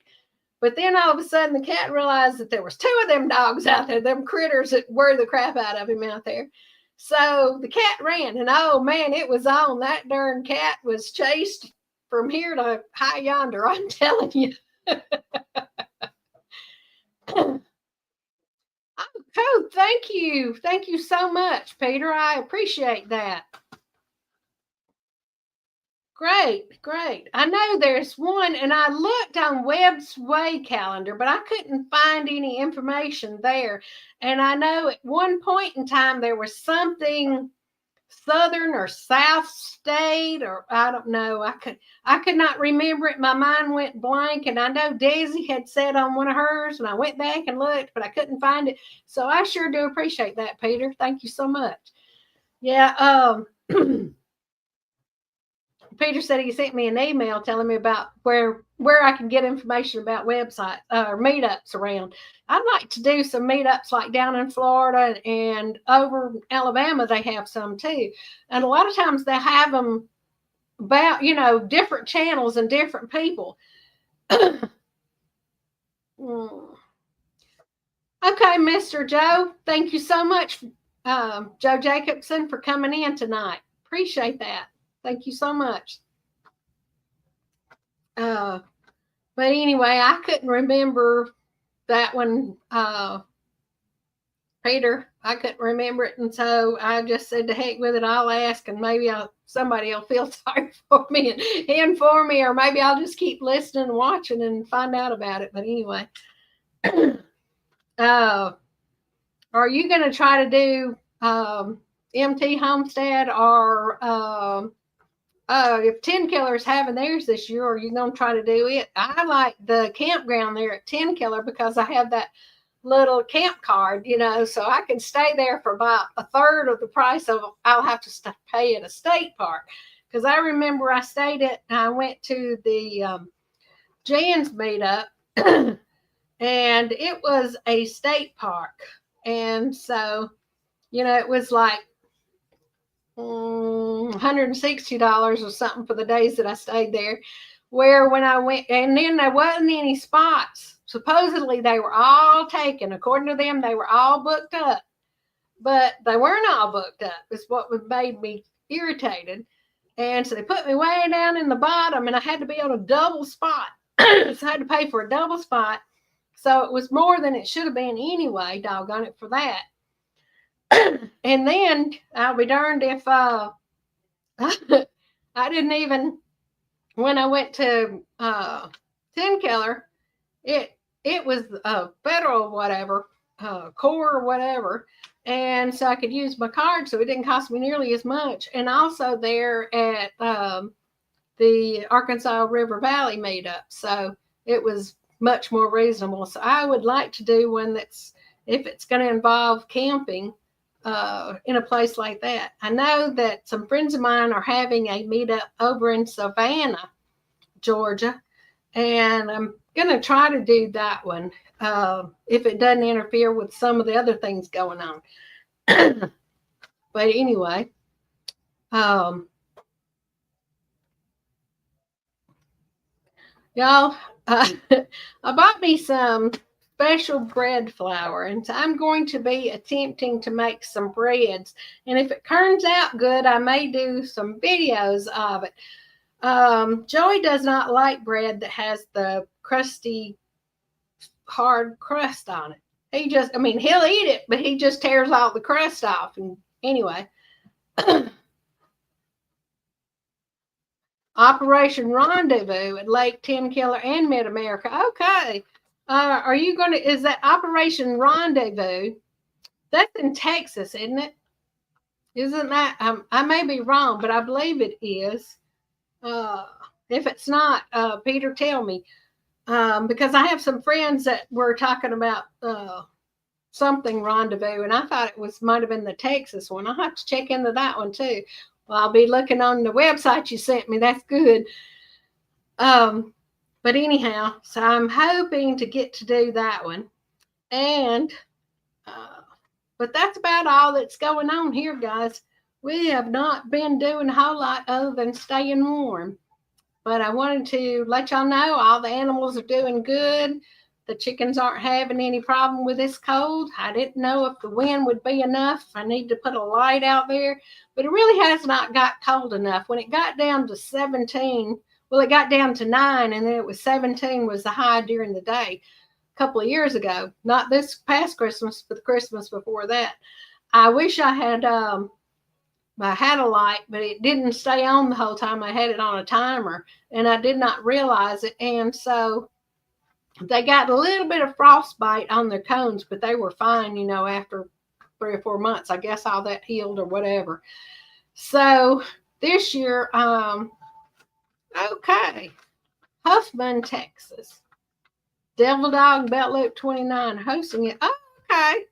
But then all of a sudden the cat realized that there was 2 of them dogs out there, them critters that were the crap out of him out there. So the cat ran, and oh man, it was on. That darn cat was chased from here to high yonder, I'm telling you. Oh, thank you. Thank you so much, Peter. I appreciate that. Great. I know there's one, and I looked on Webb's Way calendar, but I couldn't find any information there. And I know at one point in time there was something southern or south state, or I don't know. I could not remember it. My mind went blank, and I know Daisy had said on one of hers, and I went back and looked, but I couldn't find it. So I sure do appreciate that, Peter. Thank you so much. Yeah. Peter said he sent me an email telling me about where I can get information about websites or meetups around. I'd like to do some meetups like down in Florida, and over in Alabama they have some too. And a lot of times they have them about, different channels and different people. Okay, Mr. Joe, thank you so much, Joe Jacobson, for coming in tonight. Appreciate that. Thank you so much. But anyway, I couldn't remember that one, Peter. I couldn't remember it, and so I just said, to heck with it, I'll ask, and maybe somebody will feel sorry for me and inform me, or maybe I'll just keep listening and watching and find out about it. But anyway, are you going to try to do MT Homestead, or if 10 Killer's having theirs this year, are you going to try to do it? I like the campground there at 10 Killer because I have that little camp card, so I can stay there for about a third of the price of I'll have to pay at a state park. Because I remember I went to the Jan's meetup, and it was a state park. And so, it was like $160 or something for the days that I stayed there, where when I went, and then there wasn't any spots. supposedly they were all taken. According to them, they were all booked up. But they weren't all booked up. It's what made me irritated. And so they put me way down in the bottom, and I had to be on a double spot. So I had to pay for a double spot. So it was more than it should have been anyway, doggone it for that. And then I'll be darned if I didn't even, when I went to Tenkiller, it was a federal whatever, core or whatever. And so I could use my card, so it didn't cost me nearly as much. And also there at the Arkansas River Valley meetup. So it was much more reasonable. So I would like to do one that's, if it's going to involve camping in a place like that. I know that some friends of mine are having a meetup over in Savannah, Georgia, and I'm going to try to do that one if it doesn't interfere with some of the other things going on. But anyway, y'all, I bought me some special bread flour, and so I'm going to be attempting to make some breads. And if it turns out good, I may do some videos of it. Joey does not like bread that has the crusty, hard crust on it. He just, I mean, he'll eat it, but he just tears all the crust off. And anyway, Operation Rendezvous at Lake Tenkiller and Mid-America. Okay. Are you going to, is that Operation Rendezvous? That's in Texas, isn't it? Isn't that, I may be wrong, but I believe it is. If it's not, Peter, tell me. Because I have some friends that were talking about something rendezvous, and I thought it was might have been the Texas one. I'll have to check into that one too. Well, I'll be looking on the website you sent me. That's good. But anyhow, so I'm hoping to get to do that one. And but that's about all that's going on here, guys. We have not been doing a whole lot other than staying warm. But I wanted to let y'all know all the animals are doing good. The chickens aren't having any problem with this cold. I didn't know if the wind would be enough. I need to put a light out there. But it really has not got cold enough. When it got down to 17, well, it got down to 9, and then it was 17 was the high during the day a couple of years ago. Not this past Christmas, but the Christmas before that. I wish I had a light, but it didn't stay on the whole time. I had it on a timer, and I did not realize it. And so they got a little bit of frostbite on their cones, but they were fine, you know, after 3 or 4 months. I guess all that healed or whatever. So this year, okay, Huffman, Texas. Devil Dog Belt Loop 29 hosting it. Oh, okay.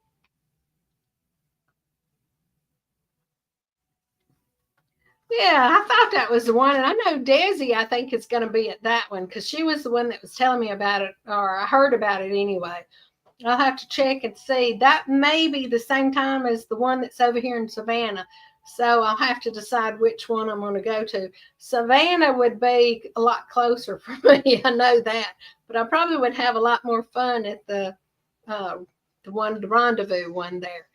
Yeah, I thought that was the one. And I know Desi, I think, is going to be at that one because she was the one that was telling me about it, or I heard about it anyway. I'll have to check and see. That may be the same time as the one that's over here in Savannah. So I'll have to decide which one I'm going to go to. Savannah would be a lot closer for me. I know that. But I probably would have a lot more fun at the rendezvous one there.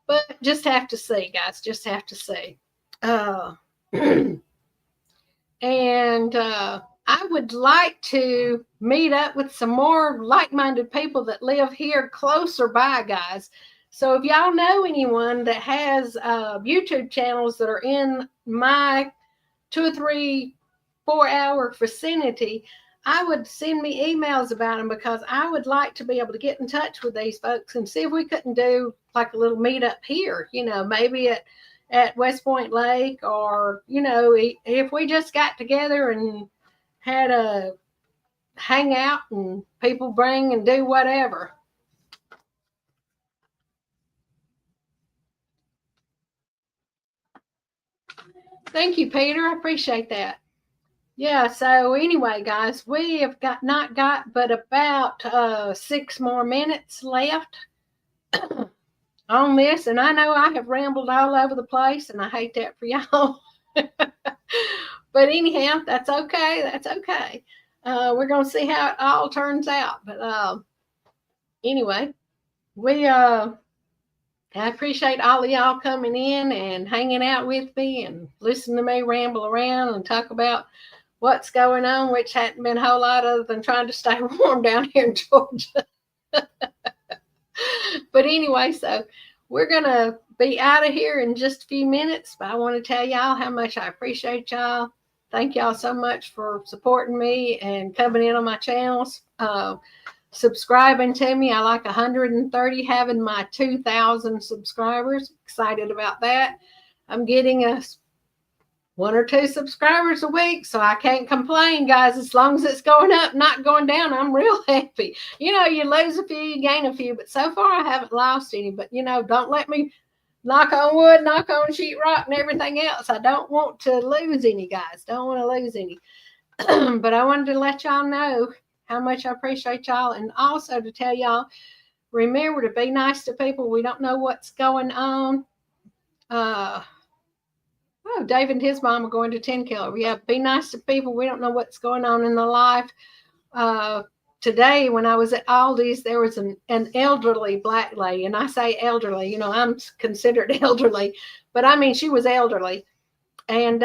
But just have to see, guys. Just have to see. And I would like to meet up with some more like-minded people that live here closer by, guys. So if y'all know anyone that has YouTube channels that are in my 2 or 3, 4 hour vicinity, I would send me emails about them because I would like to be able to get in touch with these folks and see if we couldn't do like a little meetup here, you know, maybe at West Point Lake, or, you know, if we just got together and had a hangout and people bring and do whatever. Thank you, Peter. I appreciate that. Yeah, so anyway, guys, we have not got but about 6 more minutes left on this, and I know I have rambled all over the place, and I hate that for y'all. But anyhow, that's okay. That's okay. We're going to see how it all turns out. But anyway, I appreciate all of y'all coming in and hanging out with me and listening to me ramble around and talk about what's going on, which hadn't been a whole lot other than trying to stay warm down here in Georgia. But anyway, so we're going to be out of here in just a few minutes. But I want to tell y'all how much I appreciate y'all. Thank y'all so much for supporting me and coming in on my channels. Subscribing to me. I like 130, having my 2,000 subscribers. Excited about that. I'm getting us 1 or 2 subscribers a week, so I can't complain, guys. As long as it's going up, not going down, I'm real happy. You know, you lose a few, you gain a few, but so far I haven't lost any. But, you know, don't let me knock on wood, knock on sheetrock and everything else. I don't want to lose any, guys. Don't want to lose any. But I wanted to let y'all know how much I appreciate y'all, and also to tell y'all, remember to be nice to people. We don't know what's going on. David and his mom are going to 10 kilo. Yeah, be nice to people. We don't know what's going on in their life. Today, when I was at Aldi's, there was an elderly black lady, and I say elderly, you know, I'm considered elderly, but I mean, she was elderly, and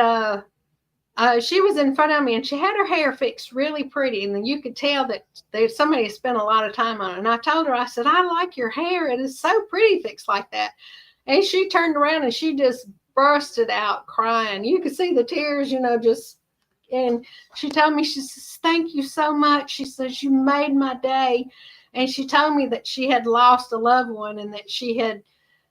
she was in front of me, and she had her hair fixed really pretty, and then you could tell that somebody had spent a lot of time on it. And I told her, I said, I like your hair. It is so pretty fixed like that. And she turned around and she just bursted out crying. You could see the tears, you know, just, and she told me, she says, thank you so much. She says, you made my day. And she told me that she had lost a loved one and that she had,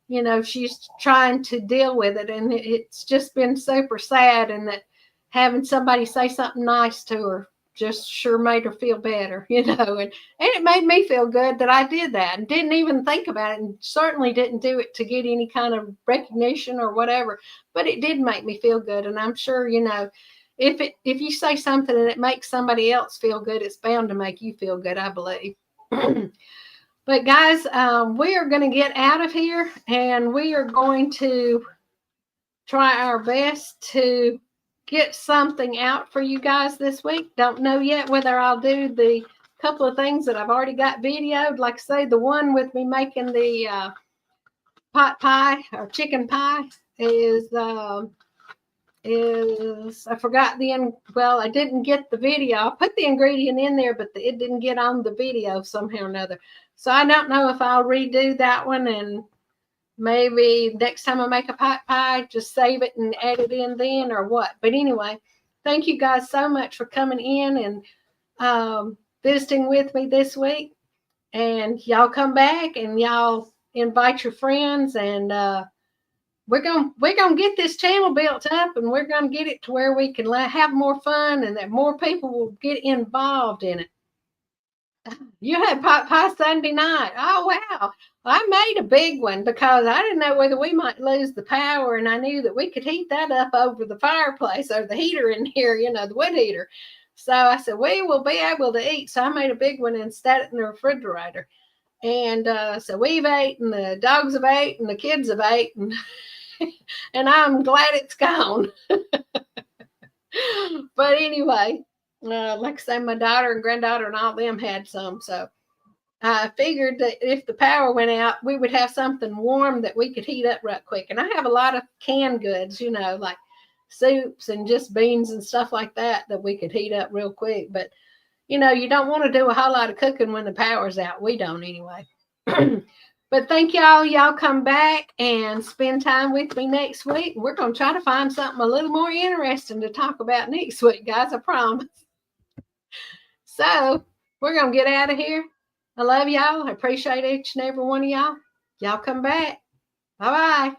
you know, she's trying to deal with it. And it's just been super sad, and that having somebody say something nice to her just sure made her feel better, you know, and it made me feel good that I did that and didn't even think about it, and certainly didn't do it to get any kind of recognition or whatever, but it did make me feel good. And I'm sure, you know, if you say something and it makes somebody else feel good, it's bound to make you feel good, I believe. But guys, we are going to get out of here, and we are going to try our best to get something out for you guys this week. Don't know yet whether I'll do the couple of things that I've already got videoed. Like I say, the one with me making the pot pie or chicken pie is I forgot I didn't get the video. I put the ingredient in there, but it didn't get on the video somehow or another. So I don't know if I'll redo that one, and maybe next time I make a pot pie, just save it and add it in then, or what. But anyway, thank you guys so much for coming in and visiting with me this week. And y'all come back and y'all invite your friends, and we're gonna get this channel built up, and we're gonna get it to where we can have more fun, and that more people will get involved in it. You had pot pie Sunday night. Oh, wow. I made a big one because I didn't know whether we might lose the power, and I knew that we could heat that up over the fireplace or the heater in here, you know, the wood heater. So I said, we will be able to eat. So I made a big one and set it in the refrigerator. And so we've ate, and the dogs have ate, and the kids have ate, and, and I'm glad it's gone. But anyway, like I say, my daughter and granddaughter and all them had some. So I figured that if the power went out, we would have something warm that we could heat up right quick. And I have a lot of canned goods, you know, like soups and just beans and stuff like that we could heat up real quick. But, you know, you don't want to do a whole lot of cooking when the power's out. We don't anyway. But thank y'all. Y'all come back and spend time with me next week. We're going to try to find something a little more interesting to talk about next week, guys. I promise. So we're going to get out of here. I love y'all. I appreciate each and every one of y'all. Y'all come back. Bye-bye.